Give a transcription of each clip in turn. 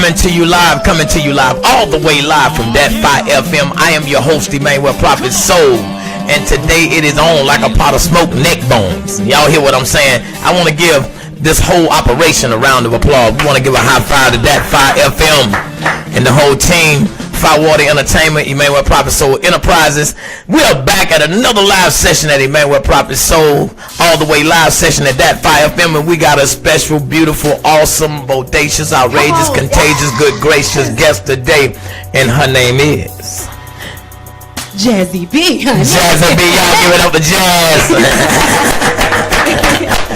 coming to you live, all the way live from That 5 FM. I am your host, Emanuel Prophet Soul, and today it is on like a pot of smoked neck bones. Y'all hear what I'm saying? I want to give this whole operation a round of applause. We want to give a high five to That 5 FM and the whole team. Firewater Entertainment, Emanuel Prophet Soul Enterprises. We are back at another live session at Emanuel Prophet Soul, all the way live session at That 5 FM, and we got a special, beautiful, awesome, bodacious, outrageous, contagious, good, gracious guest today, and her name is Jazzy B. Jazzy B, y'all give it up for Jazz.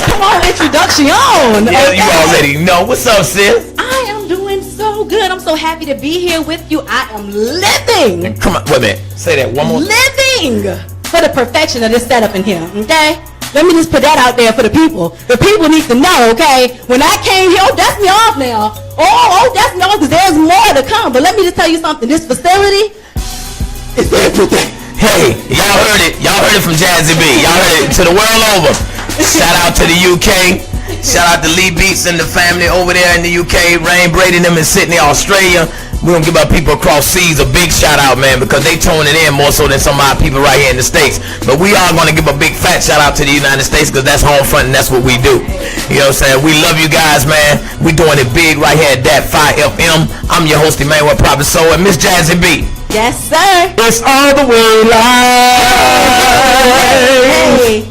Come on, introduction. Yeah, okay. You already know. What's up, sis? I am doing so good. I'm so happy to be here with you. I am living. Come on, wait a minute. Say that one more. Living for the perfection of this setup in here. Okay? Let me just put that out there for the people. The people need to know, okay? When I came here, dust me off now. Dust me off because there's more to come. But let me just tell you something. This facility is everything. Hey, y'all heard it. Y'all heard it from Jazzy B. Y'all heard it to the world over. Shout out to the UK. Shout out to Lee Beats and the family over there in the UK. Rain Brady and them in Sydney, Australia. We're going to give our people across seas a big shout out, man, because they tuning in more so than some of our people right here in the States. But we are going to give a big fat shout out to the United States because that's home front and that's what we do. You know what I'm saying? We love you guys, man. We doing it big right here at That 5 FM. I'm your host, Emanuel Prophet Soul, and Miss Jazzy B. Yes, sir. It's all the way live. Hey.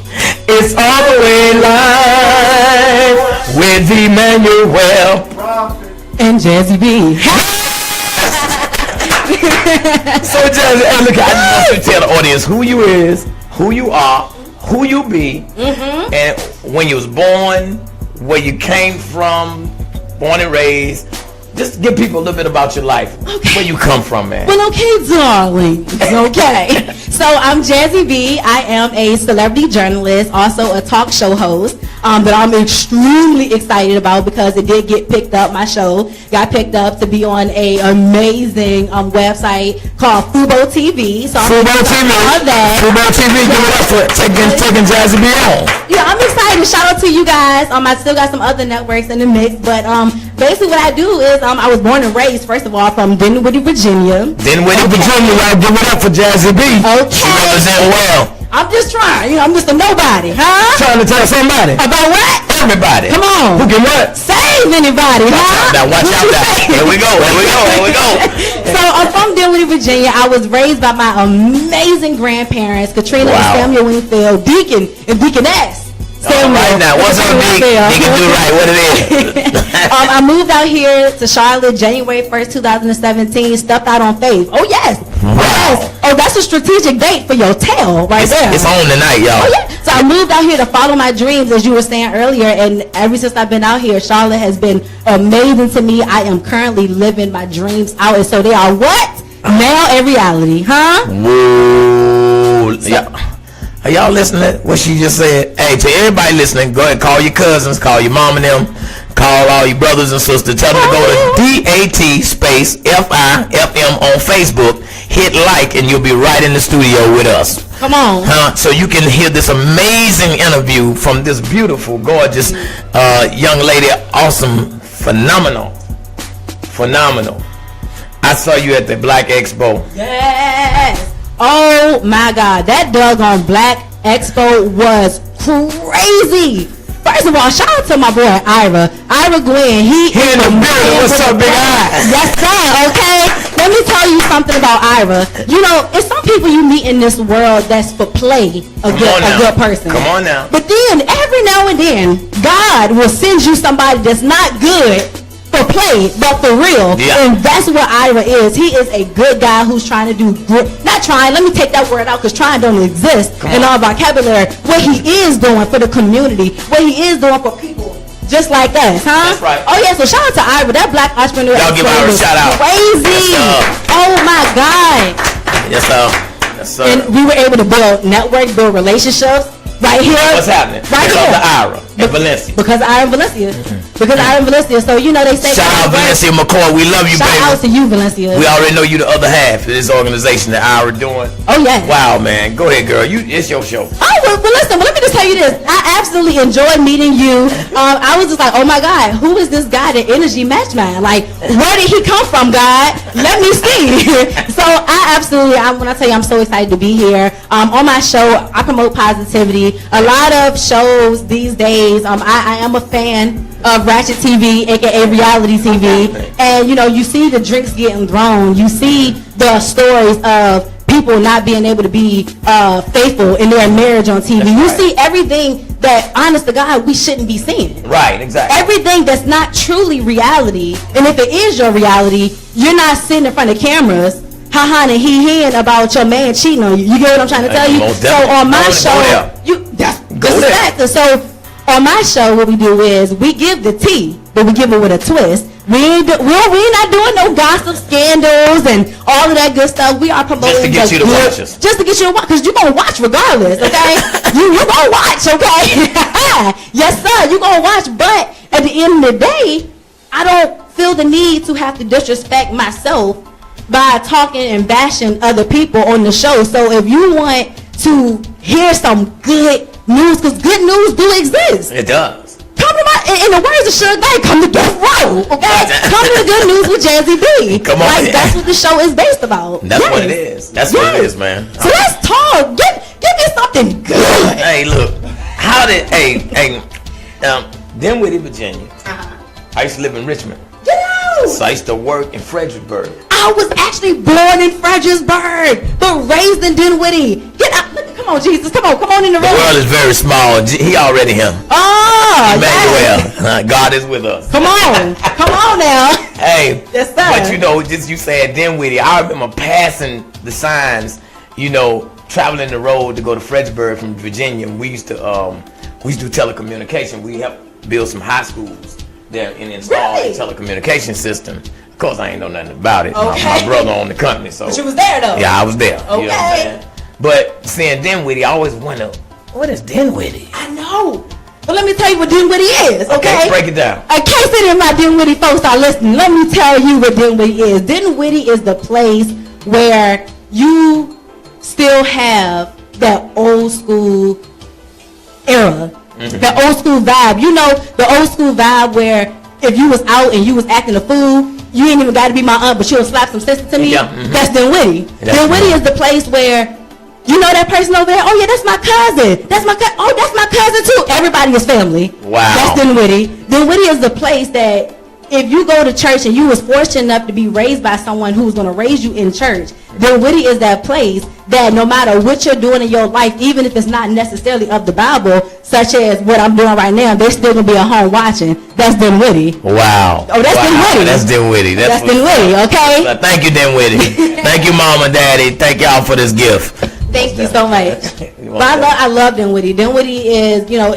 It's all the way live with Emanuel and Jazzy B. So Jazzy, hey, look, I just want you to tell the audience who you is, who you are, who you be, and when you was born, where you came from, born and raised. Just give people a little bit about your life. Okay. Where you come from, man. Well, okay, darling. Okay. So I'm Jazzy B. I am a celebrity journalist, also a talk show host that I'm extremely excited about because it did get picked up. My show got picked up to be on a amazing website called Fubo TV. So Fubo TV. Fubo TV. Give it up for taking Jazzy B on. Yeah, I'm excited. Shout out to you guys. I still got some other networks in the mix, but basically what I do is I was born and raised, first of all, from Dinwiddie, Virginia. Dinwiddie, Virginia. Y'all give it up for Jazzy B. Okay. She represent well. I'm just trying. I'm just a nobody, huh? Trying to tell somebody. About what? Everybody. Come on. Who can what? Save anybody, huh? Now watch out now. Here we go. So I'm from Dinwiddie, Virginia. I was raised by my amazing grandparents, Katrina and Samuel Wingfield, Deacon and Deaconess. Right now, what's up, Deacon? He can do right. What it is? I moved out here to Charlotte January 1st, 2017. Stepped out on faith. Oh yes. Wow. Yes. Oh, that's a strategic date for your tail right there. It's on tonight, y'all. Oh yeah. So I moved out here to follow my dreams, as you were saying earlier, and ever since I've been out here, Charlotte has been amazing to me. I am currently living my dreams out, and so they are what? Now a reality, huh? Whoa. Yeah. Are y'all listening to what she just said? Hey, to everybody listening, go ahead, call your cousins, call your mom and them, call all your brothers and sisters. Tell them to go to DAT space FIFM on Facebook. Hit like and you'll be right in the studio with us. Come on. So you can hear this amazing interview from this beautiful, gorgeous young lady. Awesome. Phenomenal. I saw you at the Black Expo. Yes. Oh my God, that doggone Black Expo was crazy. First of all, shout out to my boy Ira Glenn. He in the building. What's up, big eye? Yes, sir. Okay. Let me tell you something about Ira. You know, it's some people you meet in this world that's for play a good person. Come on now. But then every now and then, God will send you somebody that's not good for play, but for real. Yeah. And that's what Ira is. He is a good guy who's trying to do good. Not trying, let me take that word out because trying don't exist in our vocabulary. What he is doing for the community, what he is doing for people just like us, huh? That's right. Oh yeah, so shout out to Ira, that Black entrepreneur. Y'all give Ira a shout out. Crazy. Yes, oh my God. Yes, sir. Yes, sir. And we were able to build relationships right here. What's happening? Right here. The Ira. In Valencia. Because I am Valencia. Because I am Valencia. So, you know, they say... Shout out Valencia McCoy. We love you, Shout baby. out to you, Valencia. We already know you the other half of this organization that Ira doing. Oh, yeah. Wow, man. Go ahead, girl. It's your show. Oh, well, listen. Well, let me just tell you this. I absolutely enjoyed meeting you. I was just like, oh, my God. Who is this guy, the energy match man? Like, where did he come from, God? Let me see. So, when I tell you I'm so excited to be here. On my show, I promote positivity. A lot of shows these days, I am a fan of Ratchet TV, aka reality TV, and you know, you see the drinks getting thrown, you see the stories of people not being able to be faithful in their marriage on TV. You see everything that, honest to God, we shouldn't be seeing. Right, exactly. Everything that's not truly reality, and if it is your reality, you're not sitting in front of cameras ha-ha and he-heing about your man cheating on you. You get what I'm trying to tell you? So on my show, So on my show, what we do is we give the tea, but we give it with a twist. We ain't not doing no gossip scandals and all of that good stuff. We are promoting just to get you to watch us. Just to get you to watch, because you're going to watch regardless, okay? you going to watch, okay? Yes, sir, you're going to watch. But at the end of the day, I don't feel the need to have to disrespect myself by talking and bashing other people on the show. So if you want to hear some good news, because good news do exist. It does. Come to in the words of Suge Knight, come to Death Row, okay? Come to the good news with Jazzy B. Come on. Like, that's what the show is based about. That's what it is. That's what it is, man. So let's talk. Give me something good. Hey, look. Dinwiddie, Virginia. I used to live in Richmond. So I used to work in Fredericksburg. I was actually born in Fredericksburg, but raised in Dinwiddie. Get up. Come on, Jesus. Come on in the room. The world is very small. He already him. Oh, Emanuel. God is with us. Come on now. Hey. Yes, sir. But you know, just you said Dinwiddie. I remember passing the signs, you know, traveling the road to go to Fredericksburg from Virginia. We used to do telecommunication. We helped build some high schools there and install a telecommunication system. Of course, I ain't know nothing about it. Okay. My brother owned the company, so. But you was there though. Yeah, I was there. Okay. You know what I'm saying? But seeing Dinwiddie, I always wonder, what is Dinwiddie? I know. But let me tell you what Dinwiddie is, okay? Break it down. In case any of my Dinwiddie folks are listening, let me tell you what Dinwiddie is. Dinwiddie is the place where you still have that old school era. The old school vibe. You know, the old school vibe where if you was out and you was acting a fool, you ain't even got to be my aunt, but she'll slap some sense to me. Yeah. That's Dinwiddie. Dinwiddie is the place where, you know that person over there? Oh, yeah, that's my cousin. Oh, that's my cousin, too. Everybody is family. Wow. That's Dinwiddie. Dinwiddie is the place that if you go to church and you was fortunate enough to be raised by someone who's going to raise you in church, Dinwiddie is that place that no matter what you're doing in your life, even if it's not necessarily of the Bible, such as what I'm doing right now, there's still going to be a home watching. That's Dinwiddie. Wow. Oh, that's Dinwiddie. That's Dinwiddie. That's Dinwiddie, okay? Thank you, Dinwiddie. Thank you, Mom and Daddy. Thank y'all for this gift. Thank you so much. But I love Dinwiddie. Dinwiddie is, you know,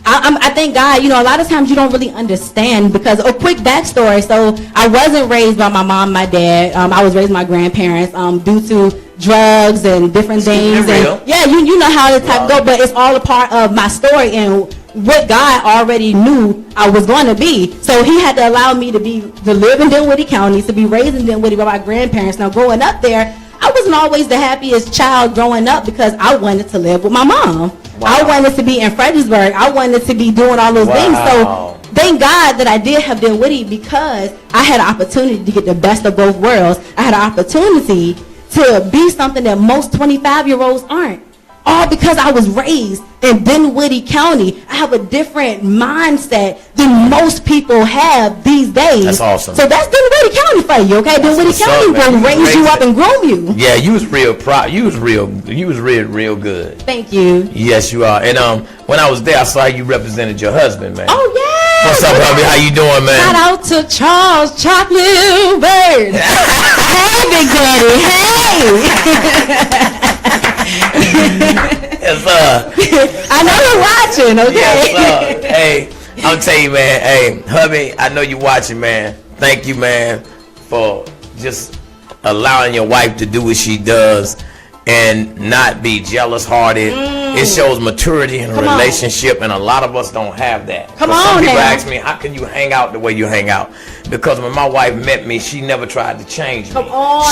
I thank God, you know, a lot of times you don't really understand because, quick backstory. So I wasn't raised by my mom and my dad. I was raised by my grandparents due to drugs and different things. And, yeah, you know how the type go, but it's all a part of my story and what God already knew I was going to be. So he had to allow me to live in Dinwiddie County, to be raised in Dinwiddie by my grandparents. Now, growing up there, I wasn't always the happiest child growing up because I wanted to live with my mom. Wow. I wanted to be in Fredericksburg. I wanted to be doing all those things. So thank God that I did have Dinwiddie because I had an opportunity to get the best of both worlds. I had an opportunity to be something that most 25-year-olds aren't. All because I was raised in Dinwiddie County. I have a different mindset than most people have these days. That's awesome. So that's Dinwiddie County for you, okay? Dinwiddie County will raise you up and groom you. Yeah, you was real proud. You was real good. Thank you. Yes, you are. And when I was there, I saw you represented your husband, man. Oh yeah. What's up, hubby? How you doing, man? Shout out to Charles Chocolate Byrd. Hey, Big Daddy. Hey. Yes, sir. I know you're watching, okay? Yes, sir. Hey, I'll tell you, man. Hey, hubby, I know you're watching, man. Thank you, man, for just allowing your wife to do what she does. and not be jealous hearted. It shows maturity in a relationship, and a lot of us don't have that. Some people ask me, how can you hang out the way you hang out? Because when my wife met me, she never tried to change me.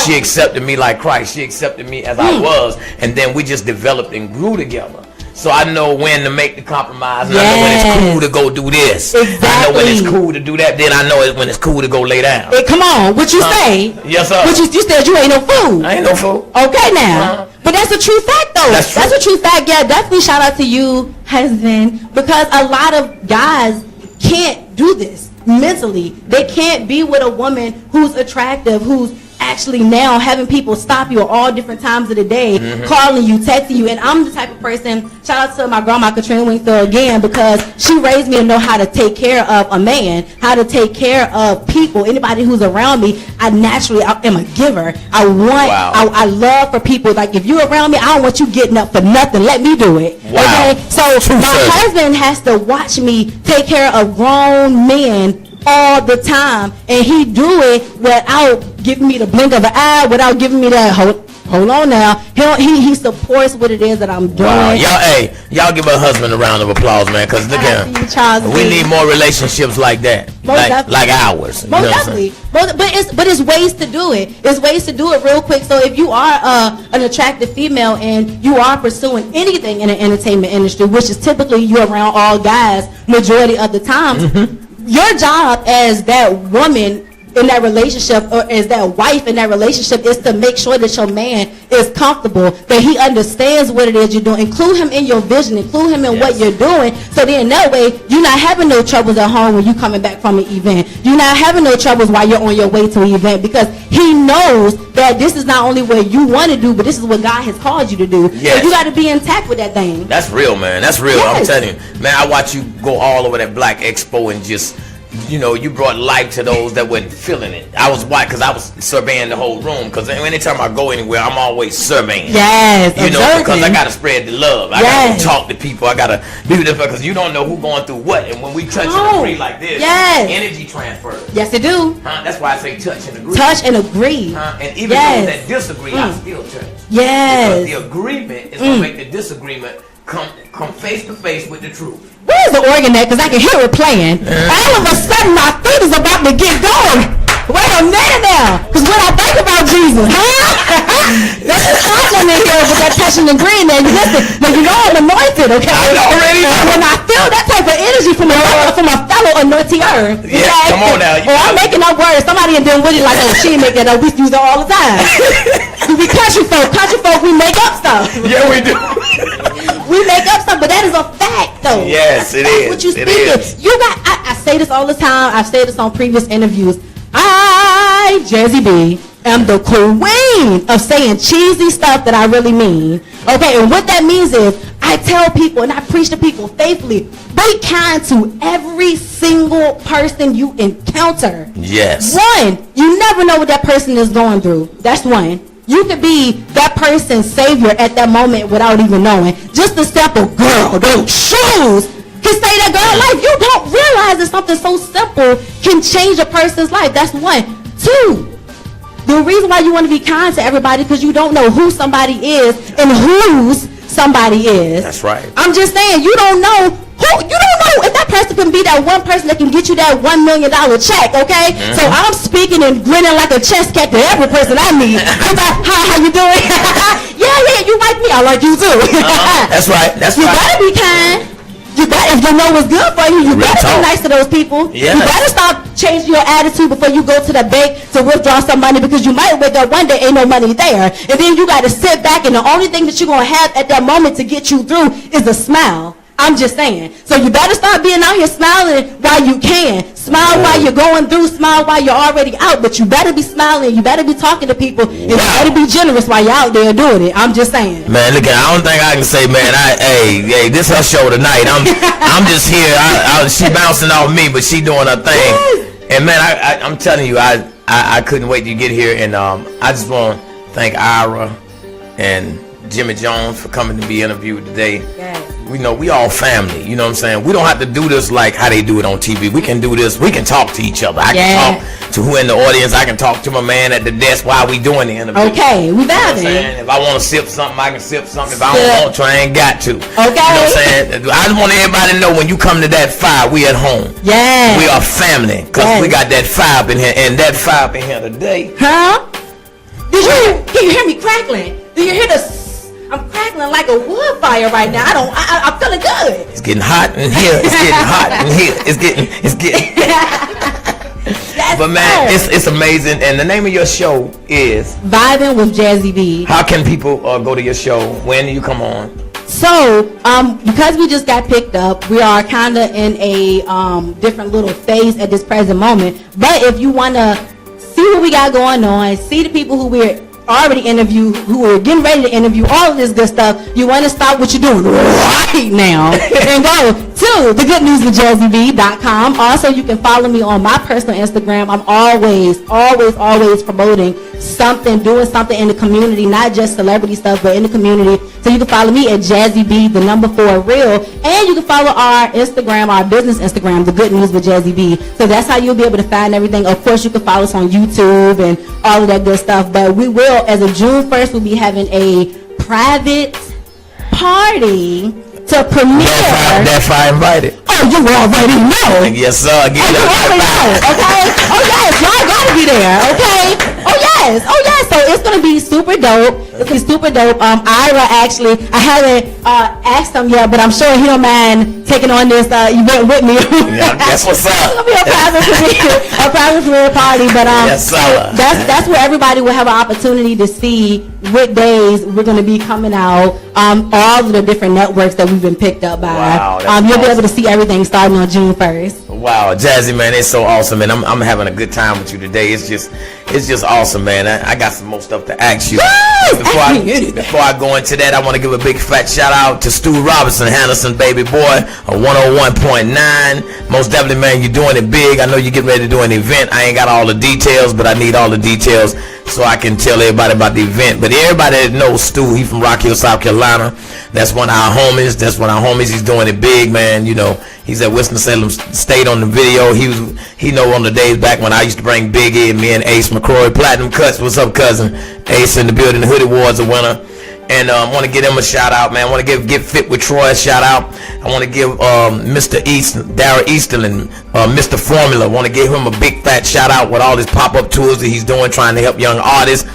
She accepted me like Christ. She accepted me as I was, and then we just developed and grew together. So I know when to make the compromise, and I know when it's cool to go do this. Exactly. I know when it's cool to do that. Then I know when it's cool to go lay down. Hey, come on, what you say? Yes, sir. What you said you ain't no fool. I ain't no fool. Okay, now. But that's a true fact, though. That's a true fact. Yeah, definitely shout out to you, husband, because a lot of guys can't do this mentally. They can't be with a woman who's attractive, who's actually now having people stop you at all different times of the day, calling you, texting you. And I'm the type of person, shout out to my grandma Katrina Wingfield again, because she raised me to know how to take care of a man, how to take care of people, anybody who's around me. I am a giver. I love for people. Like, if you're around me, I don't want you getting up for nothing. Let me do it. Wow. Okay? So my husband has to watch me take care of grown men all the time, and he do it without giving me the blink of an eye, without giving me that hold on now. He supports what it is that I'm doing. Wow. Y'all give her husband a round of applause, man, because look at him. We need more relationships like that, like ours. Most definitely. But it's ways to do it. It's ways to do it real quick. So if you are an attractive female and you are pursuing anything in the entertainment industry, which is typically you're around all guys majority of the time, your job as that woman in that relationship, or as that wife in that relationship, is to make sure that your man is comfortable, that he understands what it is you're doing. Include him in your vision, include him in what you're doing, so then that way you're not having no troubles at home when you're coming back from an event. You're not having no troubles while you're on your way to an event, because he knows that this is not only what you want to do, but this is what God has called you to do. Yes. So you got to be intact with that thing. That's real, man. That's real. Yes. I'm telling you, man. I watch you go all over that Black Expo and just, you brought life to those that wasn't feeling it. I was because I was surveying the whole room. Because anytime I go anywhere, I'm always surveying. Yes, because I gotta spread the love. I gotta talk to people. I gotta do this, because you don't know who's going through what. And when we touch and agree like this, energy transfers. Yes, it do. That's why I say touch and agree. Touch and agree. And even those that disagree, I still touch. Yes. Because the agreement is gonna make the disagreement come face to face with the truth. Where's the organ at? Because I can hear it playing. All of a sudden, my feet is about to get going. Wait a minute now. Because when I think about Jesus, there's a problem in here with that touching and agreeing there. Listen, now you know I'm anointed, okay? And when I feel that type of energy from a fellow anointier, okay? Yeah, come on now. I'm making up words. Somebody in them with it like, she ain't make that up. We use it all the time. We country folk. Country folk, we make up stuff. Yeah, we do. We make up stuff, but that is a fact, though. Yes, it is. What you speaking. I say this all the time. I've said this on previous interviews. I, Jazzy B, am the queen of saying cheesy stuff that I really mean. Okay, and what that means is I tell people and I preach to people faithfully, be kind to every single person you encounter. Yes. One, you never know what that person is going through. That's one. You could be that person's savior at that moment without even knowing. Just a simple girl, those shoes can save that girl's life. You don't realize that something so simple can change a person's life. That's one. Two, the reason why you want to be kind to everybody because you don't know who somebody is and whose somebody is. That's right. I'm just saying, you don't know if that person can be that one person that can get you that $1 million check, okay? So I'm speaking and grinning like a chess cat to every person I meet. How you doing? yeah, you like me. I like you too. That's right. You better be kind. If you know what's good for you, you better be nice to those people. Yes. You better stop changing your attitude before you go to the bank to withdraw some money, because you might wake up one day ain't no money there, and then you got to sit back and the only thing that you're gonna have at that moment to get you through is a smile. I'm just saying. So you better start being out here smiling while you can. Smile while you're going through. Smile while you're already out. But you better be smiling. You better be talking to people. And you better be generous while you're out there doing it. I'm just saying. Man, look, I don't think I can say, man, hey, this her show tonight. I'm just here. She bouncing off me, but she doing her thing. Yes. And man, I'm telling you, I couldn't wait to get here. And I just want to thank Ira and Jimmy Jones for coming to be interviewed today. Yes. we all family. You know what I'm saying? We don't have to do this like how they do it on TV. We can do this. We can talk to each other. I can talk to who in the audience. I can talk to my man at the desk while we doing the interview. Okay, we got it. If I want to sip something, I can sip something. If I don't want to, I ain't got to. Okay. You know what I'm saying? I just want everybody to know when you come to that fire, we at home. Yeah. We are family. Because we got that fire in here. And that fire in here today. Huh? Can you hear me crackling? Do you hear I'm crackling like a wood fire right now. I'm feeling good. It's getting hot in here. It's getting hot in here. It's getting. But man, it's amazing. And the name of your show is Vibing with Jazzy B. How can people go to your show? When do you come on? So, because we just got picked up, we are kind of in a different little phase at this present moment. But if you want to see what we got going on, see the people who we're already interviewed, who we're getting ready to interview, all of this good stuff, you want to stop what you're doing right now and go to thegoodnewswithjazzyb.com. Also, you can follow me on my personal Instagram. I'm always promoting something, doing something in the community, not just celebrity stuff, but in the community. So you can follow me at JazzyB, the number 4 real, and you can follow our Instagram, our business Instagram, The Good News with Jazzy B. So that's how you'll be able to find everything. Of course, you can follow us on YouTube and all of that good stuff. But we will, as of June 1st, we'll be having a private party to premiere. That's why I invited. Oh, you already know. Yes, sir. You already know, okay? Oh, yes, y'all gotta be there, okay? Oh, yes. So it's gonna be super dope. It's gonna be super dope. Ira, actually, I haven't asked him yet, but I'm sure he don't mind taking on this event with me. Yeah, that's what's up. It's gonna be a private premiere party, but yes, sir. that's where everybody will have an opportunity to see what days we're gonna be coming out. All of the different networks that we've been picked up by. Wow, you'll be able to see everything starting on June 1st. Wow, Jazzy, man, it's so awesome, and I'm having a good time with you today. It's just awesome, man. I got some more stuff to ask you. Before I go into that, I want to give a big fat shout out to Stu Robinson, Henderson, baby boy, a 101.9. Most definitely, man, you're doing it big. I know you're getting ready to do an event. I ain't got all the details, but I need all the details so I can tell everybody about the event. But everybody that knows Stu, he from Rock Hill, South Carolina. That's one of our homies. He's doing it big, man. You know, he's at Winston-Salem State on the video. He know on the days back when I used to bring Biggie and me and Ace McCrory, Platinum Cuts. What's up, cousin? Ace in the building. The Hoodie Awards a winner. And I want to give him a shout out, man. I want to give Get Fit with Troy a shout out. I want to give Mr. Darrell Easterling, Mr. Formula. I want to give him a big fat shout out with all his pop-up tours that he's doing, trying to help young artists,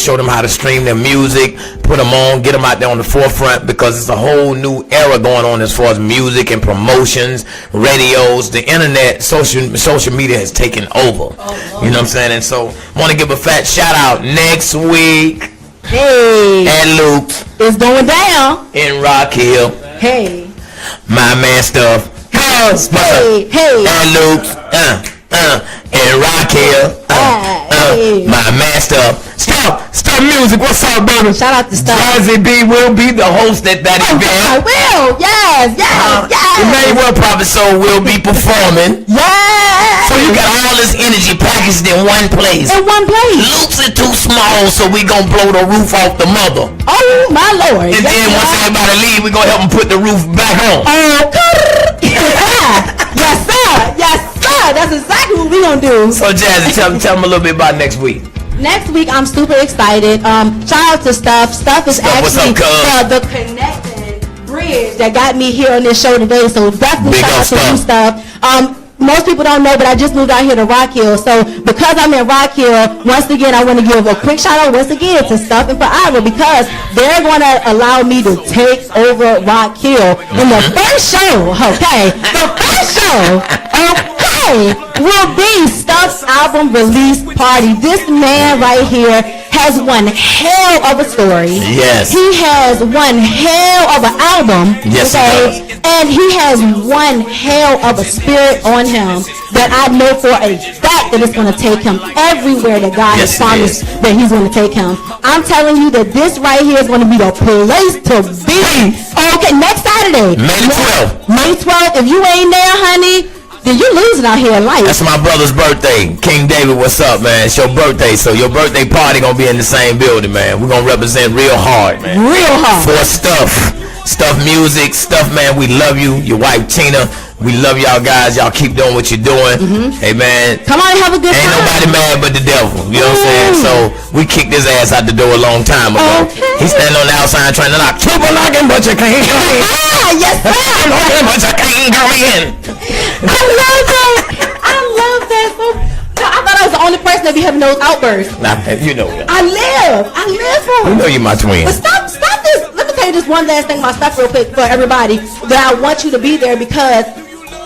show them how to stream their music, put them on, get them out there on the forefront, because it's a whole new era going on as far as music and promotions, radios, the internet, social media has taken over. You know what I'm saying? And so I want to give a fat shout out next week. Hey, and Luke, it's going down in Rock Hill. Hey, my man stuff. Hey, and Luke, in Rock Hill. My man stuff. Stop music. What's up, baby? Shout out to Stuff. Jazzy B will be the host at that event. I will. Yes. Emanuel Prophet Soul will be performing. Yes. So you got all this energy packaged in one place. Luke's is too small, so we gonna blow the roof off the mother. Oh my Lord. And then once everybody leave, we gonna help them put the roof back on. Yes, sir. That's exactly what we gonna do. So Jazzy, tell them a little bit about next week. Next week, I'm super excited. Shout out to Stuff. Stuff is actually the connecting bridge that got me here on this show today. So definitely shout out to you, Stuff. Most people don't know, but I just moved out here to Rock Hill. So because I'm in Rock Hill, once again, I want to give a quick shout out once again to Stuff and for Ira, because they're going to allow me to take over Rock Hill in the first show. Okay, the first show. Will be Stuff's album release party. This man right here has one hell of a story. Yes. He has one hell of an album. Yes, okay? And he has one hell of a spirit on him that I know for a fact that it's going to take him everywhere that God has promised that he's going to take him. I'm telling you that this right here is going to be the place to be. Okay, next Saturday. May 12th. If you ain't there, honey, then you losing out here in life. That's my brother's birthday. King David, what's up, man? It's your birthday, so your birthday party gonna be in the same building, man. We're gonna represent real hard, man. Real hard. For Stuff. Stuff Music, Stuff, man, we love you. Your wife Tina, we love y'all guys. Y'all keep doing what you're doing. Hey, man. Come on and have a good time. Ain't nobody mad but the devil. You know what I'm saying? So we kicked his ass out the door a long time ago. Okay. He's standing on the outside trying to knock. Triple knocking, but you can't come in. Yes, sir. Knocking, but you can't come in. I love that. I love that. So, I thought I was the only person that be having those outbursts. Nah, you know that. I live for You it. know you're my twin. But stop this. Let me tell you this one last thing about stuff real quick for everybody that I want you to be there, because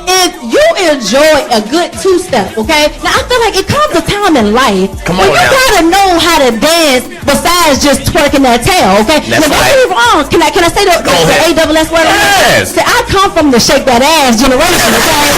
if you enjoy a good two-step, okay? Now, I feel like it comes a time in life Come when on you now. gotta know how to dance besides just twerking that tail, okay? That's now, right. don't get me wrong. Can I say the A-double-S word? Yes. See, I come from the shake that ass generation, okay?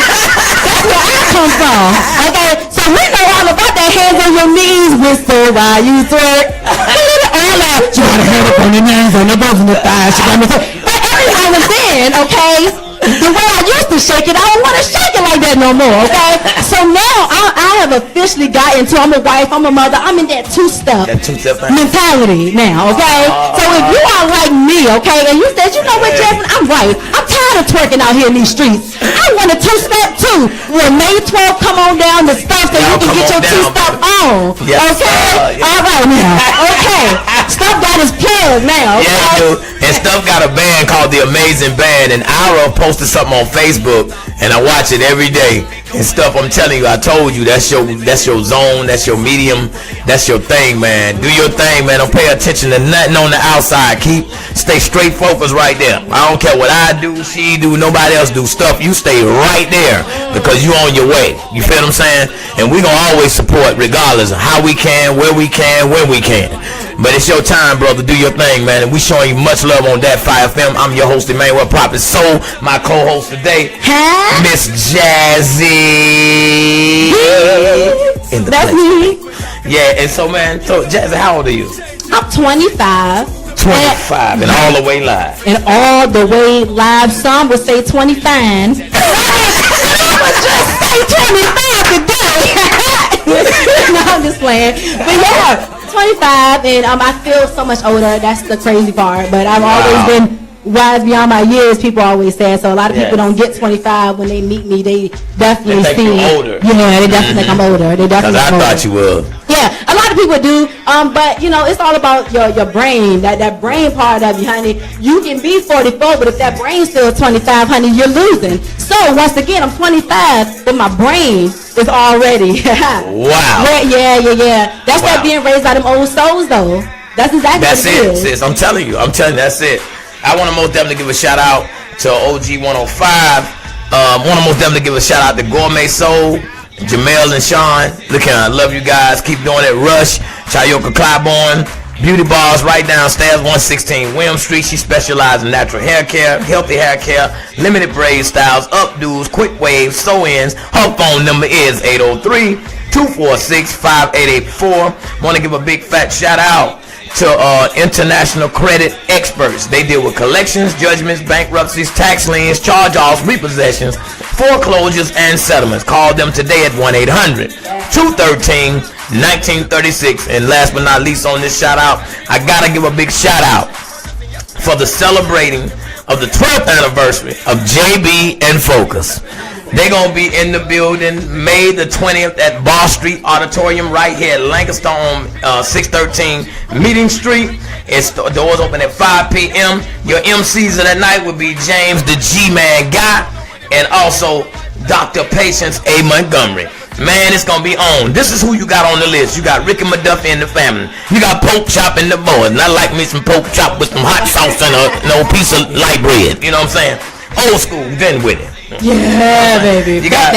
That's where I come from, okay? So we know all about that hands on your knees whistle while you twerk. All that. You got a hand up on your knees, on the both of the thighs. You got me twerk. But every now and then, okay? The way I used to shake it, I don't want to shake it like that no more, okay? So now I have officially got into, I'm a wife, I'm a mother, I'm in that two-step That two-step thing. mentality now, okay? So if you are like me, okay, and you said, you know what, Jasmine, I'm right. I'm tired of twerking out here in these streets. I want a two-step too. When May 12th come on down the stuff so you can get your two-step on, Yes, okay? yes. All right now, okay. Stuff got his plug now, okay? Yeah, dude. And Stuff got a band called The Amazing Band, and Ira posted something on Facebook, and I watch it every day. And Stuff, I'm telling you, I told you, that's your zone, that's your medium, that's your thing, man. Do your thing, man. Don't pay attention to nothing on the outside. Stay straight focused right there. I don't care what I do, she do, nobody else do. Stuff, you stay right there because you on your way. You feel what I'm saying? And we gonna always support regardless of how we can, where we can, when we can. But it's your time, brother. Do your thing, man. And we showing you much love on that 5FM. I'm your host, Emanuel Prophet Soul. My co-host today, Huh? Miss Jazzy. In the That's place. me. Yeah, and so, man, Jazzy, how old are you? I'm 25. 25 and all the way live. And all the way live. Some would say 25. I would just say 25 today. No, I'm just playing. But yeah, 25, and I feel so much older. That's the crazy part. But I've always been wise beyond my years, people always say. So a lot of people don't get 25 when they meet me. They definitely They think you're older. Yeah, they definitely think I'm older. They definitely Because I think I'm thought older. you were. Yeah, a lot of people do, but you know, it's all about your brain, that brain part of you, honey. You can be 44, but if that brain's still 25, honey, you're losing. So once again, I'm 25, but my brain is already. Wow. Yeah. That's Wow. that being raised by them old souls, though. That's exactly That's what it it, is. sis. I'm telling you, that's it. I want to most definitely give a shout out to OG 105. Want to most definitely give a shout out to Gourmet Soul, Jamel and Sean. Look, I love you guys. Keep doing it. Rush, Chayoka Clybourne, Beauty Bars right downstairs, 116 William Street. She specializes in natural hair care, healthy hair care, limited braid styles, updos, quick waves, sew-ins. Her phone number is 803-246-5884. Want to give a big fat shout out to International Credit Experts. They deal with collections, judgments, bankruptcies, tax liens, charge-offs, repossessions, foreclosures, and settlements. Call them today at 1-800-213-1936. And last but not least on this shout out, I gotta give a big shout out for the celebrating of the 12th anniversary of JB and Focus. They're going to be in the building May the 20th at Bar Street Auditorium right here at Lancaster on 613 Meeting Street. It's the doors open at 5 p.m. Your MCs of that night will be James the G-Man Guy and also Dr. Patience A. Montgomery. Man, it's going to be on. This is who you got on the list. You got Ricky McDuffie and the family. You got Pope Chop and the boys. And I like me some Pope Chop with some hot sauce and an old piece of light bread. You know what I'm saying? Old school, then with it. Yeah, baby. You got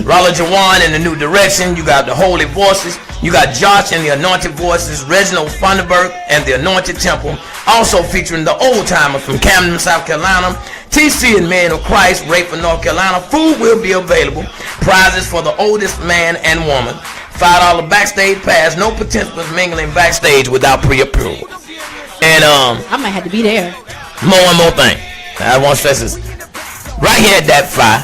Rolla Jawan in the New Direction. You got the Holy Voices. You got Josh and the Anointed Voices, Reginald Funderburg and the Anointed Temple. Also featuring the Old Timer from Camden, South Carolina. TC and Men of Christ, Rayford, North Carolina. Food will be available. Prizes for the oldest man and woman. $5 backstage pass. No participants mingling backstage without pre-approval. And I might have to be there. one more thing. I want to stress this. Right here at that fire,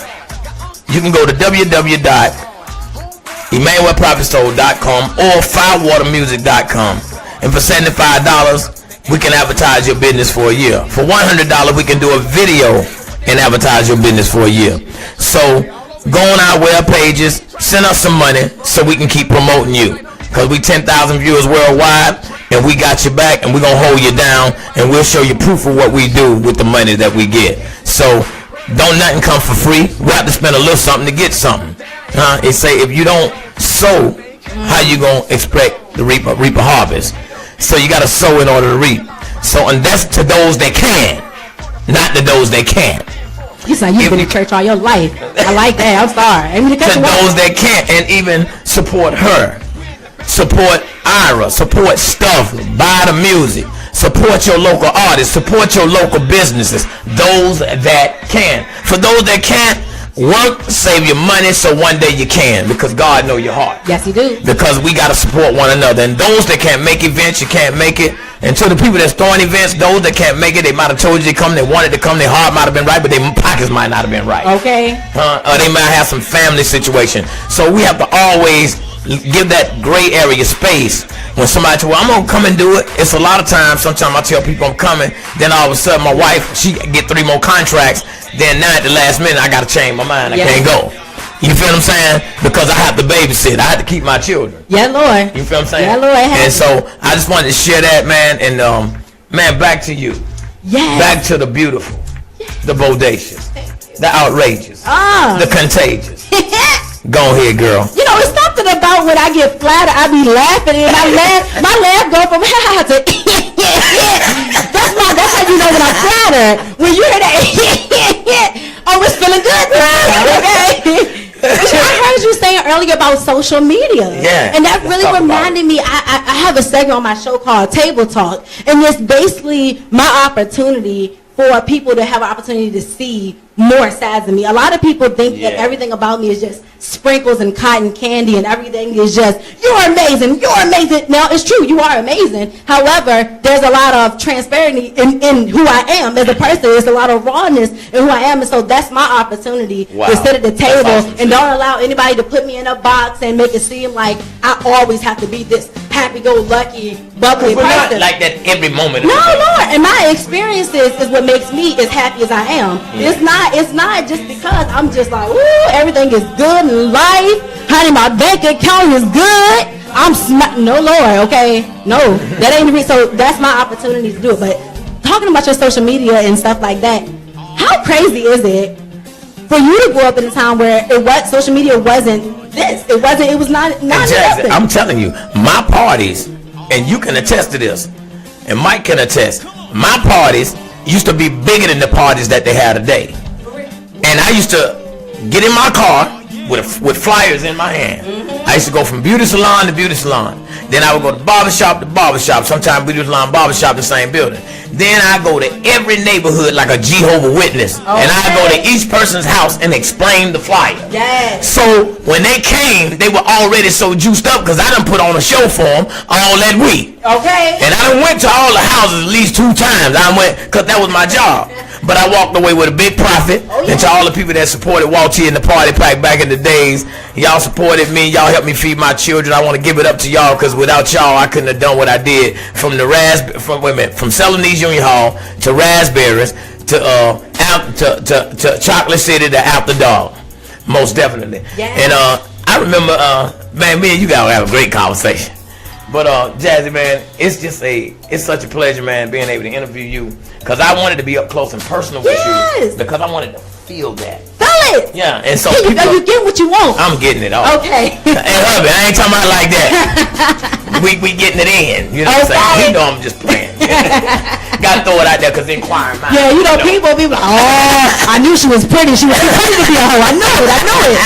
you can go to www.EmanuelProphetSoul.com or firewatermusic.com. And for $75, we can advertise your business for a year. For $100, we can do a video and advertise your business for a year. So go on our web pages, send us some money so we can keep promoting you. Because we 10,000 viewers worldwide, and we got your back, and we're going to hold you down, and we'll show you proof of what we do with the money that we get. So don't nothing come for free. We have to spend a little something to get something. It say if you don't sow, how you going to expect to reap a harvest? So you got to sow in order to reap. So, and that's to those that can, not to those that can't. You said you've been in church all your life. I like that. I'm sorry. To those that can't, and even support her, support Ira, support stuff, buy the music, support your local artists, support your local businesses. Those that can. For those that can't, work, save your money so one day you can, because God know your heart. Yes, He do. Because we got to support one another. And those that can't make events, you can't make it. And to the people that's throwing events, those that can't make it, they might have told you to come, they wanted to come, their heart might have been right, but their pockets might not have been right. Okay. Or they might have some family situation. So we have to always give that gray area space. When somebody tell, well, I'm gonna come and do it. It's a lot of times, sometimes I tell people I'm coming, then all of a sudden my wife, she get 3 more contracts, then now at the last minute I gotta change my mind. I can't go. You feel what I'm saying? Because I have to babysit. I have to keep my children. Yeah, Lord. You feel what I'm saying? Yeah, Lord. And so I just wanted to share that, man. And man, back to you. Yes. Back to the beautiful, the bodacious, the outrageous, the contagious. Go ahead, girl. You know, it's something about when I get flattered, I be laughing, and my laugh go from ha to that's how you know when I'm flattered. When you hear that, oh, it's feeling good now, okay? I heard you saying earlier about social media. Yeah. And that really reminded me, I have a segment on my show called Table Talk, and it's basically my opportunity for people to have an opportunity to see more sides of me. A lot of people think that everything about me is just sprinkles and cotton candy and everything is just, you're amazing, you're amazing. Now, it's true, you are amazing. However, there's a lot of transparency in who I am as a person. There's a lot of rawness in who I am. And so that's my opportunity to sit at the table and don't allow anybody to put me in a box and make it seem like I always have to be this happy-go-lucky, bubbly We're person. not like that every moment. No, Lord. And my experiences is what makes me as happy as I am. It's not just because I'm just like, ooh, everything is good in life. Honey, my bank account is good. No, Lord, okay? No, that ain't the reason. So that's my opportunity to do it. But talking about your social media and stuff like that, how crazy is it for you to grow up in a time where social media wasn't this? It was not Jasmine, I'm telling you, my parties, and you can attest to this, and Mike can attest, my parties used to be bigger than the parties that they have today. And I used to get in my car with flyers in my hand. I used to go from beauty salon to beauty salon. Then I would go to barbershop to barbershop. Sometimes beauty salon, barbershop, the same building. Then I go to every neighborhood like a Jehovah's Witness. Okay. And I go to each person's house and explain the flyer. Yes. So when they came, they were already so juiced up because I done put on a show for them all that week. Okay. And I done went to all the houses at least 2 times. I went because that was my job. But I walked away with a big profit. And to all the people that supported Walty and the Party Pack back in the days, y'all supported me. Y'all helped me feed my children. I want to give it up to y'all because without y'all, I couldn't have done what I did. From selling these Union Hall to raspberries to Chocolate City to After Dark, most definitely. Yeah. And I remember, man, me and you gotta have a great conversation. But Jazzy, man, it's such a pleasure, man, being able to interview you because I wanted to be up close and personal with you because I wanted to feel that. Feel it. Yeah, and so you get what you want. I'm getting it all. Okay. Hey, hubby, I ain't talking about like that. we getting it in. You know what I'm saying? You know I'm just playing. Gotta throw it out there because inquiring minds. Yeah, you know, people be like, oh, I knew she was pretty. She was too pretty to be a hoe. I know it.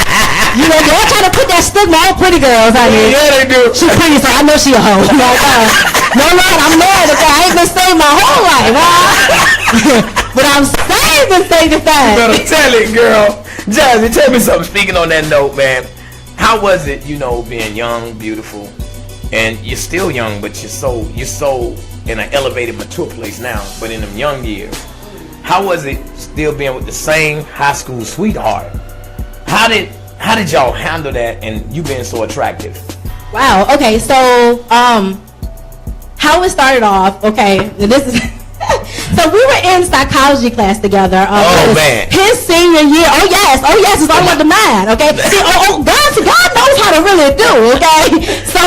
You know, they all try to put that stigma on pretty girls. I mean, yeah, they do. She pretty, so I know she a hoe. No, Lord, I'm mad at that. I ain't been saved my whole life, but I'm saved and sanctified. You better tell it, girl. Jazzy, tell me something. Speaking on that note, man, how was it, being young, beautiful, and you're still young, but you're so in an elevated, mature place now, but in them young years, how was it still being with the same high school sweetheart? How did y'all handle that and you being so attractive? Wow. Okay. So, how how it started off, okay, this is... So we were in psychology class together. Oh, man. His senior year. Oh yes, it's all about the mind. Okay. See, God knows how to really do. Okay. So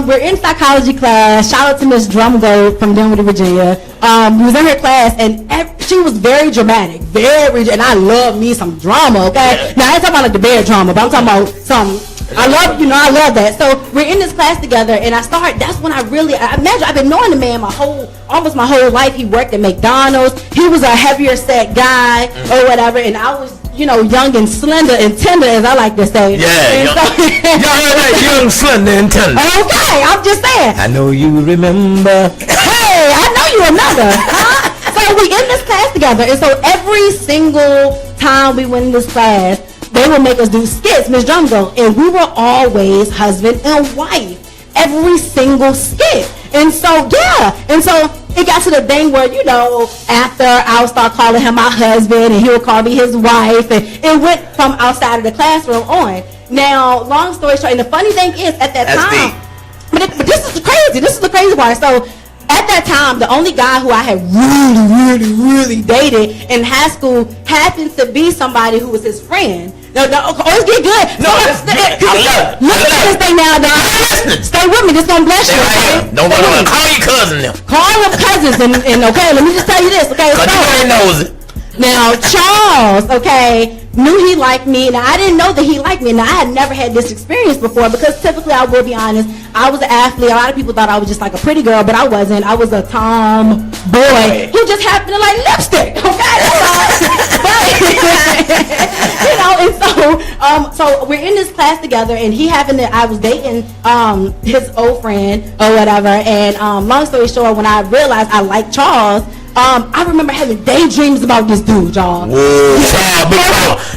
we're in psychology class. Shout out to Miss Drumgold from Denver, Virginia. We was in her class, and she was very dramatic, and I love me some drama. Okay. Now I ain't talking about like the bad drama, but I'm talking about some. I love that. So we're in this class together, and that's when I imagine I've been knowing the man almost my whole life. He worked at McDonald's. He was a heavier set guy or whatever, and I was, young and slender and tender, as I like to say. Yeah, young, slender and tender. Okay, I'm just saying. I know you remember. Hey, I know you remember. Huh? So we in this class together, and so every single time we went in this class, they would make us do skits, Miss Drumgo, and we were always husband and wife, every single skit. And so it got to the thing where, after I would start calling him my husband and he would call me his wife, and it went from outside of the classroom on. Now, long story short, and the funny thing is, at that time, but this is the crazy part. So at that time, the only guy who I had really dated in high school happened to be somebody who was his friend. No, always get good. No, listen at this thing now, dog. Stay with me. This gonna bless you. Okay? Don't call your cousin now. Call them cousins, and okay, let me just tell you this, okay? Cause you already knows it. Now, Charles, okay, knew he liked me. Now, I didn't know that he liked me. Now, I had never had this experience before because typically, I will be honest, I was an athlete. A lot of people thought I was just like a pretty girl, but I wasn't. I was a tomboy who just happened to like lipstick, okay? And so we're in this class together, and I was dating his old friend or whatever, and long story short, when I realized I liked Charles, I remember having daydreams about this dude, y'all. Whoa,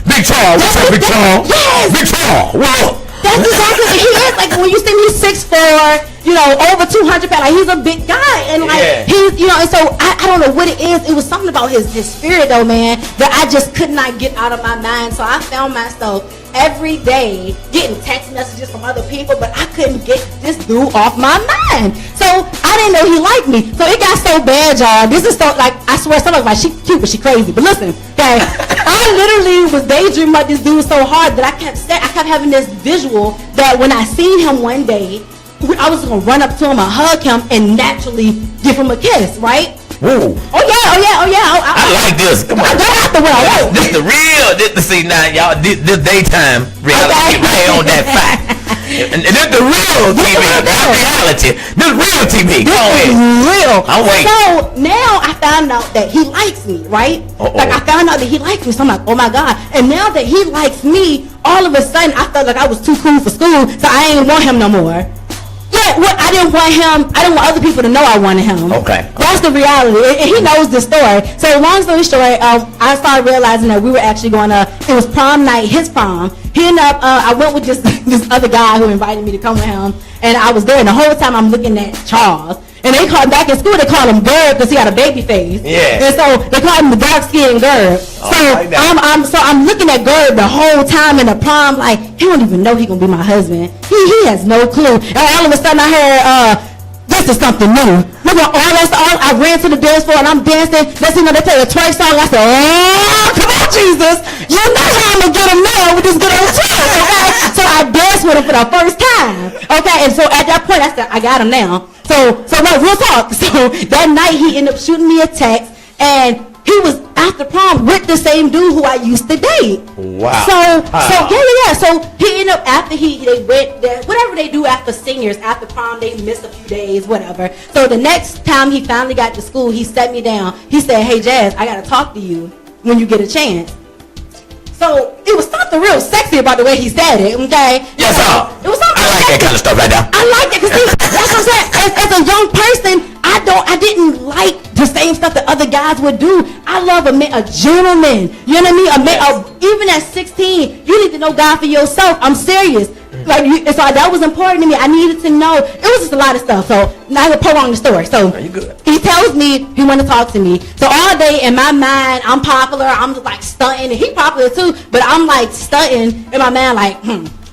Big Charles. What's up, Big Charles? Yes. Big Charles. Whoa. That's exactly what he is. Like, when you see me 6'4", over 200 pounds, like, he's a big guy. And, like, he's, and so I don't know what it is. It was something about his spirit, though, man, that I just could not get out of my mind. So I found myself every day getting text messages from other people, but I couldn't get this dude off my mind. So I didn't know he liked me. So it got so bad, y'all. This is so, like, I swear, somebody's like, she cute, but she crazy. But listen, okay, I literally was daydreaming about this dude so hard that I kept having this visual that when I seen him one day, I was gonna run up to him and hug him and naturally give him a kiss, right? Whoa. Oh yeah. I like this. Come on. I got out the way. This the real. See now, y'all. This daytime reality right on that fact. And this the real TV. Not reality. This real TV. Go ahead. Real. I'm waiting. So now I found out that he likes me, right? Like I found out that he likes me. So I'm like, oh my God. And now that he likes me, all of a sudden I felt like I was too cool for school, so I ain't want him no more. Yeah, I didn't want him. I didn't want other people to know I wanted him. Okay. That's the reality. And he knows the story. So long story short, I started realizing that we were actually going to, it was prom night, his prom. He ended up, I went with this other guy who invited me to come with him. And I was there, and the whole time I'm looking at Charles. And they called back in school, they called him Gerb because he had a baby face. Yeah. And so they called him the dark-skinned Gerb. So I'm looking at Gerb the whole time in the prom, like, he don't even know he gonna be my husband. He has no clue. And all of a sudden I heard, this is something new. Look at I ran to the dance floor and I'm dancing. Next thing you know, they play a twerk song. I said, oh, come on, Jesus. You know how I'm gonna get him now with this good old twerk, okay? So I danced with him for the first time, okay? And so at that point, I said, I got him now. So no, real talk. So that night he ended up shooting me a text, and he was after prom with the same dude who I used to date. Wow. So yeah. So he ended up after they went there, whatever they do after seniors, after prom, they miss a few days, whatever. So the next time he finally got to school, he sat me down. He said, "Hey Jazz, I gotta talk to you when you get a chance." So it was something real sexy about the way he said it, okay? Yes, sir. It was something I like that kind of stuff right now. I like it because that's what I'm saying. As a young person, I didn't like the same stuff that other guys would do. I love a gentleman. You know what I mean? Even at 16, you need to know God for yourself. I'm serious. So that was important to me. I needed to know. It was just a lot of stuff. So now I'm gonna prolong the story. So he tells me he want to talk to me. So all day in my mind, I'm popular. I'm just like stunting, and he popular too. But I'm like stunting in my mind, like,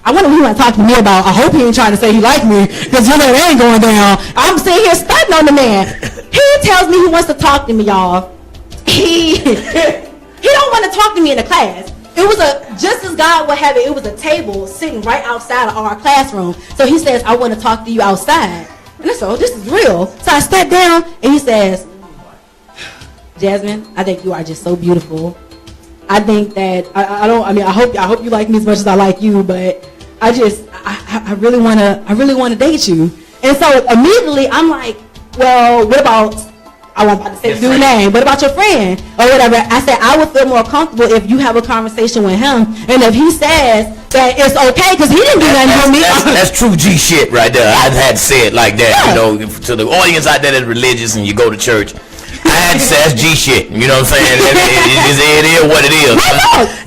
I wonder what he want to talk to me about. I hope he ain't trying to say he like me, because you know it ain't going down. I'm sitting here studying on the man. He tells me he wants to talk to me, y'all. He don't want to talk to me in the class. It was just as God would have it, it was a table sitting right outside of our classroom. So he says, I want to talk to you outside. And I said, oh, this is real. So I sat down and he says, Jasmine, I think you are just so beautiful. I think that I hope you like me as much as I like you, but I really wanna date you. And so immediately I'm like, well, what about, I wasn't about to say the dude's name, what about your friend or whatever? I said I would feel more comfortable if you have a conversation with him, and if he says that it's okay because he didn't do nothing for me. That's true G shit right there. I had to say it like that, you know, to the audience out there that's religious and you go to church. I had to say that's G shit. You know what I'm saying? It is what it is.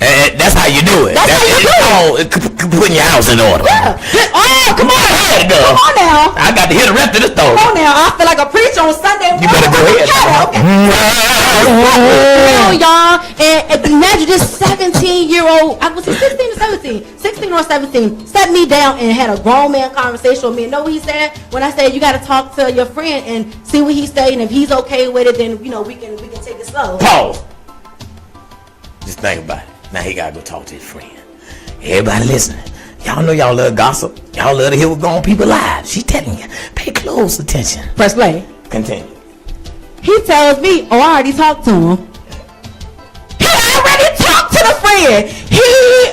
And that's how you do it. Putting your house in order. Yeah. Oh, come on. Come on now. I got to hear the rest of the story. Come on now. I feel like a preacher on Sunday. You better go ahead. Y'all. And imagine this 17-year-old, I was 16 or 17, 16 or 17, sat me down and had a grown man conversation with me. And know what he said? When I said you got to talk to your friend and see what he's saying, and if he's okay with it, then, you know, we can take it slow. Pause. Just think about it. Now he gotta go talk to his friend. Everybody listening. Y'all know y'all love gossip. Y'all love to hear what's going on people's lives. She's telling you. Pay close attention. Press play. Continue. He tells me, oh, I already talked to him. He already talked to the friend.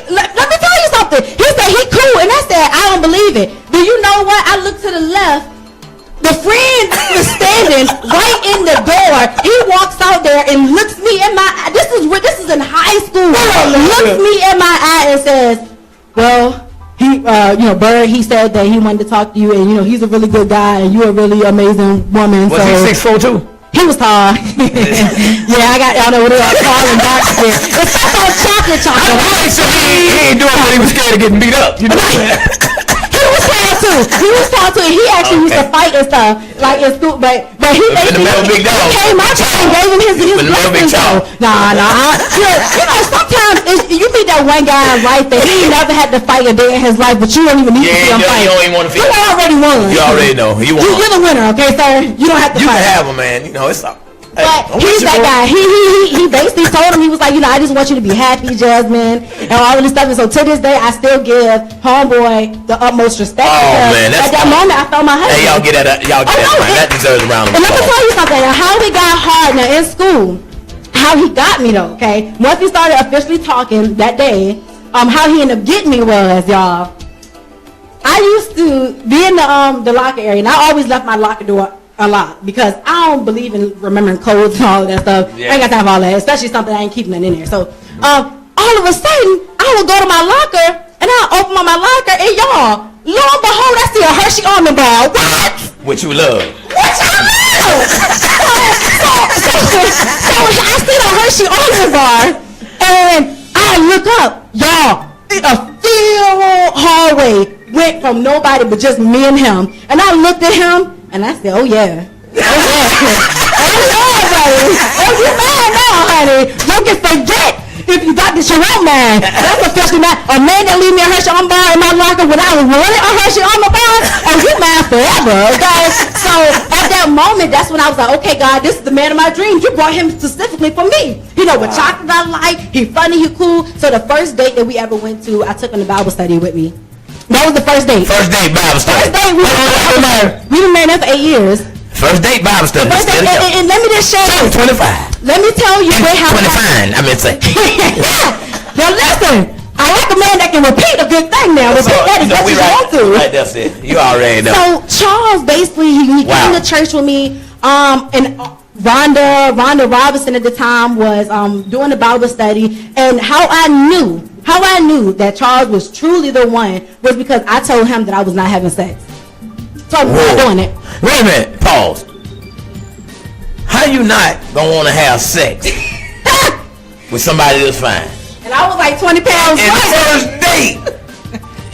Let me tell you something. He said he cool, and I said I don't believe it. Do you know what? I looked to the left. The friend was standing right in the door. He walks out there and looks me in my eye. This is in high school. Looks me in my eye and says, well, he, Byrd, he said that he wanted to talk to you, and, you know, he's a really good guy, and you're a really amazing woman. Was he 6'4" too? He was tall. Yeah, y'all know what it was, tall and dark skin. It's not chocolate. He ain't doing what he was scared of getting beat up. You know what I'm saying? He was tall too. He actually used to fight and stuff, like in school. But he basically came out and gave him his blessings. Nah. You know, sometimes you meet that one guy in life that he never had to fight a day in his life, but you don't even need to see him fight. You don't even want to feel. You already won. You already know. You're the winner, okay, sir? You don't have to fight. You can have him, man. You know, it's all. But he's that guy. He basically told him, he was like, you know, I just want you to be happy, Jasmine, and all of this stuff. And so to this day, I still give homeboy the utmost respect. Oh man, that's at that moment I felt my husband. Hey, y'all get that, man. That deserves a round of applause. And let me tell you something. How we got hard now in school, how he got me though. Okay, once we started officially talking that day, how he ended up getting me was, y'all, I used to be in the locker area, and I always left my locker door a lot because I don't believe in remembering codes and all of that stuff. Yeah. I ain't got time for all that, especially something I ain't keeping it in there. So all of a sudden, I would go to my locker and I open up my locker, and y'all, lo and behold, I see a Hershey almond bar. What? Which you love. Which I love. So I see the Hershey almond bar, and I look up, y'all. A full hallway went from nobody but just me and him, and I looked at him. And I said, oh yeah. Oh yeah, baby. Oh, you mad now, honey. Don't forget if you got this your own man. That's officially mad. A man that leave me a Hershey on bar in my locker when I was running a Hershey on my bar, oh, you mad forever, okay? So at that moment, that's when I was like, okay, God, this is the man of my dreams. You brought him specifically for me. You know, with chocolate I like, he funny, he cool. So the first date that we ever went to, I took him to Bible study with me. That was the first date. First date Bible study. First date, we've been married for 8 years. First date Bible study. First date, and let me just share this. 25. Let me tell you what happened. 25, I meant to say. Now listen, I like a man that can repeat a good thing now. Repeat that as much as you want to. Right, that's it. You already know. So Charles basically, he came to church with me, and Rhonda Robinson at the time was doing the Bible study, and how I knew that Charles was truly the one was because I told him that I was not having sex. Told him not doing it. Wait a minute, pause. How you not gonna want to have sex with somebody that's fine? And I was like 20 pounds. And first date,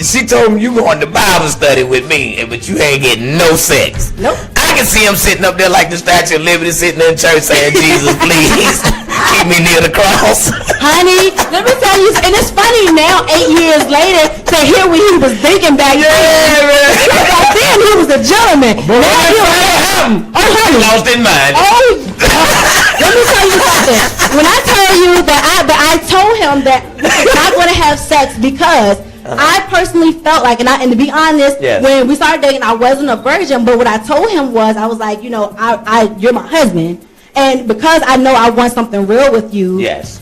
she told me you going to Bible study with me, but you ain't getting no sex. Nope. I can see him sitting up there like the Statue of Liberty, sitting in church saying, Jesus, please, keep me near the cross. Honey, let me tell you, and it's funny now, 8 years later, to hear what he was thinking back then. Back then, he was a gentleman. Boy, honey. Lost in mind. Let me tell you something. When I tell you that I told him that we're not going to have sex because I personally felt like, and to be honest, when we started dating, I wasn't a virgin, but what I told him was, I was like, you know, you're my husband. And because I know I want something real with you,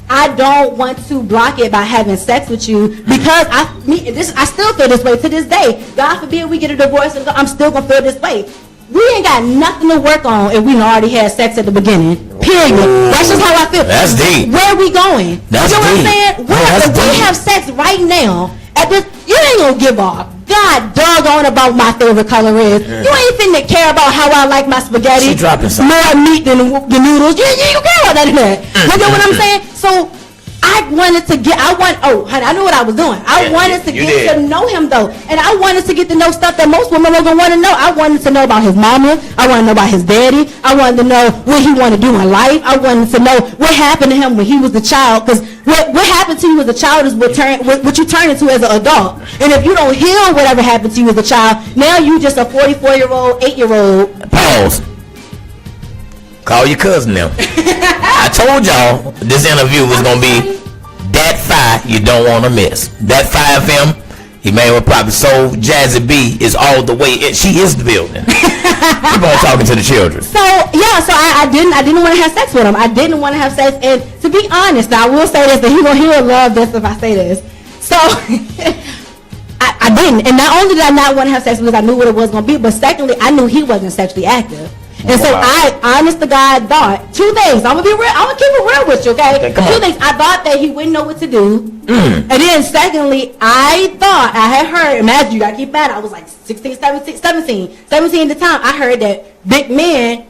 I don't want to block it by having sex with you because I still feel this way to this day. God forbid we get a divorce, and I'm still going to feel this way. We ain't got nothing to work on if we already had sex at the beginning. Period. That's just how I feel. That's deep. Where are we going? That's you know deep. what I'm saying? If we have sex right now, you ain't gonna give off God doggone about my favorite color is. You ain't finna care about how I like my spaghetti. She dropping something. More meat than the noodles. You ain't gonna care about that in there. You know what I'm saying? So honey, I knew what I was doing. I wanted to get to know him though. And I wanted to get to know stuff that most women are gonna want to know. I wanted to know about his mama. I wanted to know about his daddy. I wanted to know what he wanted to do in life. I wanted to know what happened to him when he was a child. Because what happened to you as a child is what you turn into as an adult. And if you don't heal whatever happened to you as a child, now you just a 44-year-old, 8-year-old. Pause. Call your cousin now. I told y'all this interview was gonna be that 5 you don't want to miss. That 5 FM, Emanuel Prophet Soul, Jazzy B is all the way in. She is the building. Keep on talking to the children. So I didn't want to have sex with him. I didn't want to have sex, and to be honest, now I will say this, that he will love this if I say this. So I didn't, and not only did I not want to have sex because I knew what it was going to be, but secondly, I knew he wasn't sexually active. And so I, honest to God, thought 2 things. I'm gonna be real. I'm gonna keep it real with you, okay? 2 things. I thought that he wouldn't know what to do, and then secondly, I thought I had heard. Imagine, you gotta keep that. I was like 16, 17 at the time. I heard that big men,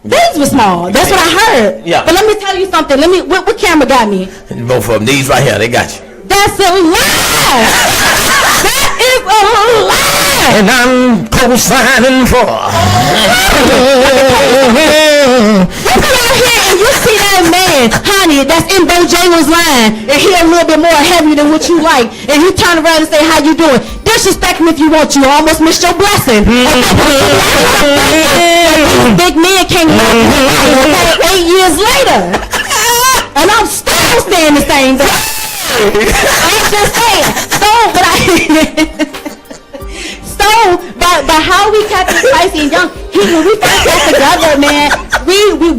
these were small. That's what I heard. Yeah. But let me tell you something. What camera got me? Both of them. These right here. They got you. That's a lie. That is a lie. And I'm co-signing for. You see that man, honey, that's in Bo Jalen's line, and he a little bit more heavy than what you like, and you turn around and say, how you doing? Disrespect him if you want. You almost missed your blessing. Big man came 8 years later, and I'm still saying the same thing. I'm just saying. But how we kept it spicy and young. When we first got together, man, we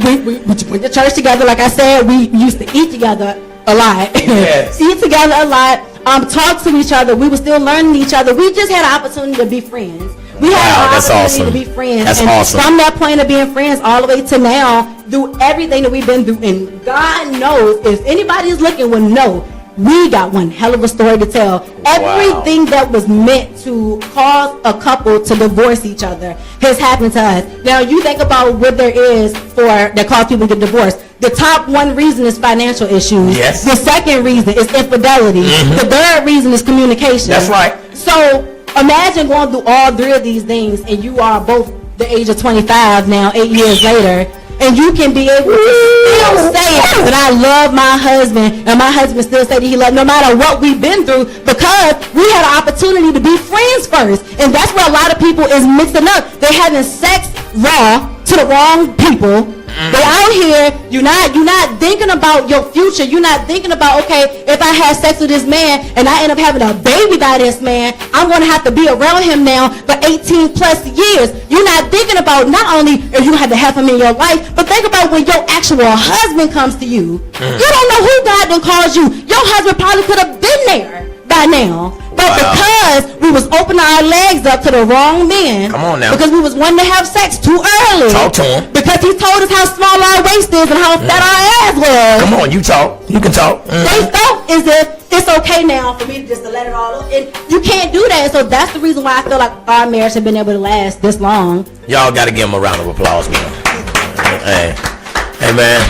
went to church together. Like I said, we used to eat together a lot. Yes. Eat together a lot. Talk to each other. We were still learning each other. We just had an opportunity to be friends. We had an opportunity to be friends. That's awesome. From that point of being friends all the way to now, through everything that we've been through, and God knows, if anybody is looking, will know. We got one hell of a story to tell. Everything that was meant to cause a couple to divorce each other has happened to us. Now, you think about what there is that cause people to get divorced. The top one reason is financial issues. Yes. The second reason is infidelity. The third reason is communication. That's right. So imagine going through all 3 of these things, and you are both the age of 25 now, 8 years later. And you can be able to still say that I love my husband, and my husband still say that he loves, no matter what we've been through, because we had an opportunity to be friends first. And that's where a lot of people is mixing up. They're having sex raw to the wrong people. They're out here, you're not thinking about your future. You're not thinking about, okay, if I have sex with this man and I end up having a baby by this man, I'm going to have to be around him now for 18 plus years. You're not thinking about not only if you had to have him in your life, but think about when your actual husband comes to you. You don't know who God done called you. Your husband probably could have been there by now. But because we was opening our legs up to the wrong men, come on now, because we was wanting to have sex too early. Talk to him. Because he told us how small our waist is and how fat our ass was. Come on, you talk. You can talk. They felt as if it's okay now for me just to let it all up. And you can't do that. So that's the reason why I feel like our marriage has been able to last this long. Y'all got to give him a round of applause, man. Hey, man.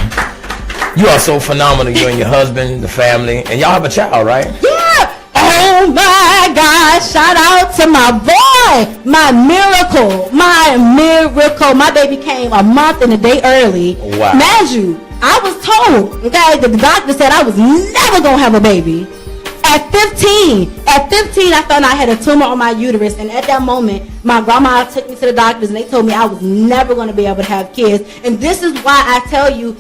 You are so phenomenal. You and your husband, the family, and y'all have a child, right? Yeah. Oh Oh my God, shout out to my boy, my miracle. My baby came a month and a day early. Wow. Mind you, I was told, okay, that the doctor said I was never going to have a baby. At 15, I found out I had a tumor on my uterus, and at that moment, my grandma took me to the doctors, and they told me I was never going to be able to have kids. And this is why I tell you,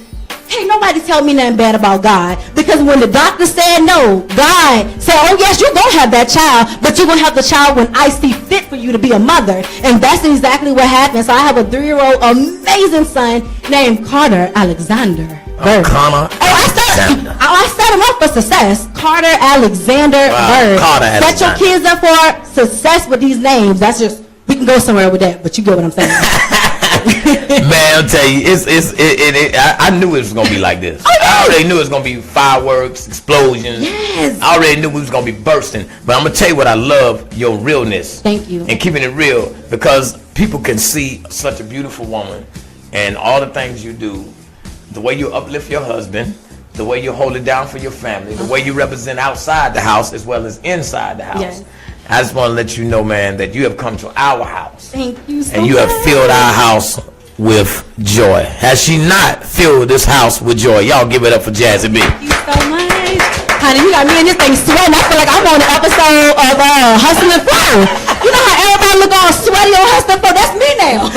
hey, nobody tell me nothing bad about God. Because when the doctor said no, God said, oh yes, you're going to have that child, but you're going to have the child when I see fit for you to be a mother. And that's exactly what happened. So I have a 3-year-old amazing son named Carter Alexander Byrd. I set him up for success. Carter Alexander Byrd. Set your kids up for success with these names. That's just, we can go somewhere with that, but you get what I'm saying. Man, I'll tell you, I knew it was gonna be like this. I already knew it was gonna be fireworks, explosions. Yes. I already knew we was gonna be bursting. But I'm gonna tell you what I love: your realness. Thank you. And keeping it real, because people can see such a beautiful woman and all the things you do, the way you uplift your husband, the way you hold it down for your family, the way you represent outside the house as well as inside the house. Yes. I just want to let you know, man, that you have come to our house. Thank you so much. And you have filled our house with joy. Has she not filled this house with joy? Y'all give it up for Jazzy B. Thank you so much. Honey, you got me in this thing sweating. I feel like I'm on an episode of Hustle and Flow. You know how everybody look all sweaty on Hustle and Flow? That's me now.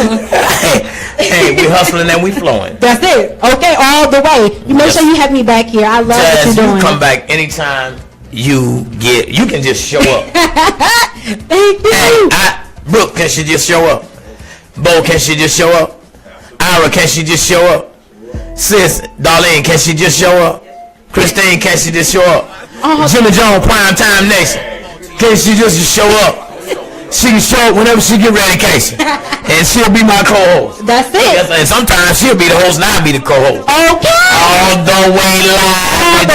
Hey, we hustling and we flowing. That's it. Okay, all the way. You make sure you have me back here. I love what you're doing. You come back anytime you can just show up. Thank you. Brooke, can she just show up? Bo, can she just show up? Ira, can she just show up? Sis, Darlene, can she just show up? Christine, can she just show up? Jimmy Jones, Prime Time Nation, can she just show up? She can show up whenever she get ready, can't she? And she'll be my co-host. That's it. And sometimes she'll be the host and I'll be the co-host. Okay. All the way live.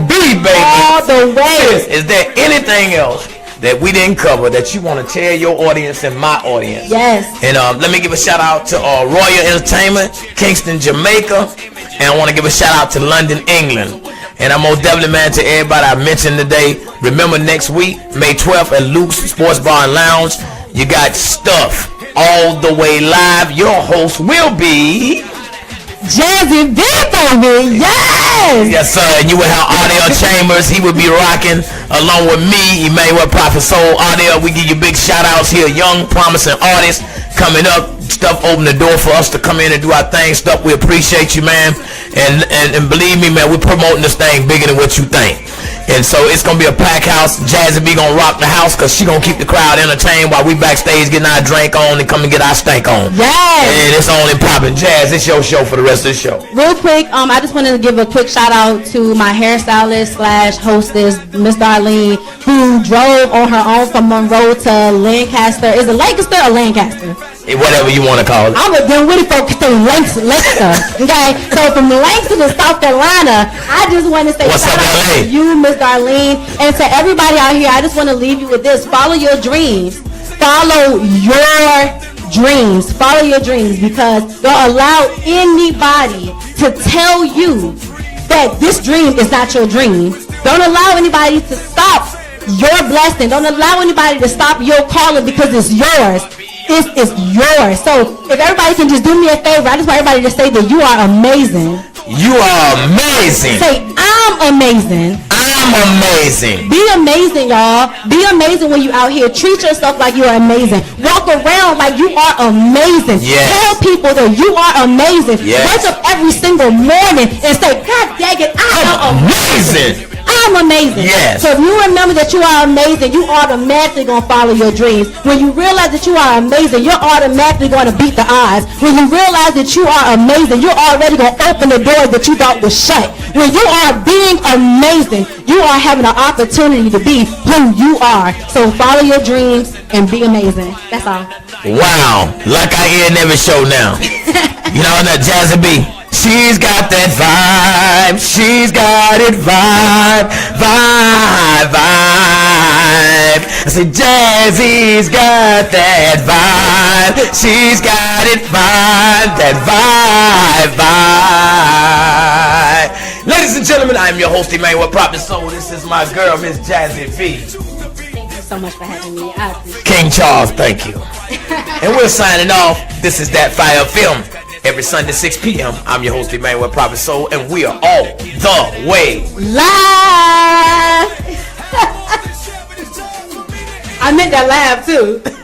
Baby. All the way. Sis, is there anything else that we didn't cover that you want to tell your audience and my audience? Yes. And let me give a shout out to Royal Entertainment, Kingston, Jamaica, and I want to give a shout out to London, England. And I'm most definitely, man, to everybody I mentioned today. Remember next week, May 12th at Luke's Sports Bar and Lounge, you got Stuff all the way live. Your host will be Jazzy B, baby. Yes. Yes, sir. And you will have Audio Chambers. He will be rocking along with me, Emanuel Prophet Soul Audio. We give you big shout outs here. Young, promising artists coming up. Stuff open the door for us to come in and do our thing. Stuff, we appreciate you, man. And believe me, man, we're promoting this thing bigger than what you think. And so it's going to be a pack house. Jazzy B going to rock the house because she going to keep the crowd entertained while we backstage getting our drink on and come and get our stank on. Yes. And it's only popping. Jazz, it's your show for the rest of the show. Real quick, I just wanted to give a quick shout out to my hairstylist / hostess, Miss Darlene, who drove on her own from Monroe to Lancaster. Is it Lancaster or Lancaster? Whatever you want to call it. I'm a Dinwiddie folk to Lancaster. Okay, so from Lancaster to South Carolina, I just want to say shout out to you, Miss Darlene, and to everybody out here. I just want to leave you with this: follow your dreams. Follow your dreams. Follow your dreams, because don't allow anybody to tell you that this dream is not your dream. Don't allow anybody to stop your blessing. Don't allow anybody to stop your calling, because it's yours. It is yours. So if everybody can just do me a favor, I just want everybody to say that you are amazing. You are amazing. Say, I'm amazing. I'm amazing. Be amazing, y'all. Be amazing when you out here. Treat yourself like you are amazing. Walk around like you are amazing. Yes. Tell people that you are amazing. Yes. Wake up every single morning and say, God dang it, I'm amazing. I'm amazing. Yes. So if you remember that you are amazing, you automatically going to follow your dreams. When you realize that you are amazing, you're automatically going to beat the odds. When you realize that you are amazing, you're already going to open the doors that you thought was shut. When you are being amazing, you are having an opportunity to be who you are. So follow your dreams and be amazing. That's all. Wow. Like I hear in every show now. You know that Jazzy B. She's got that vibe. She's got it vibe. I said Jazzy's got that vibe. She's got it vibe. That vibe. Ladies and gentlemen, I am your host, Emanuel Prophet Soul. This is my girl, Miss Jasmine Byrd. Thank you so much for having me. I appreciate it. King Charles, thank you. And we're signing off. This is That Fire Film. Every Sunday, 6 p.m. I'm your host, Emanuel Prophet Soul, and we are all the way live. I meant that laugh too.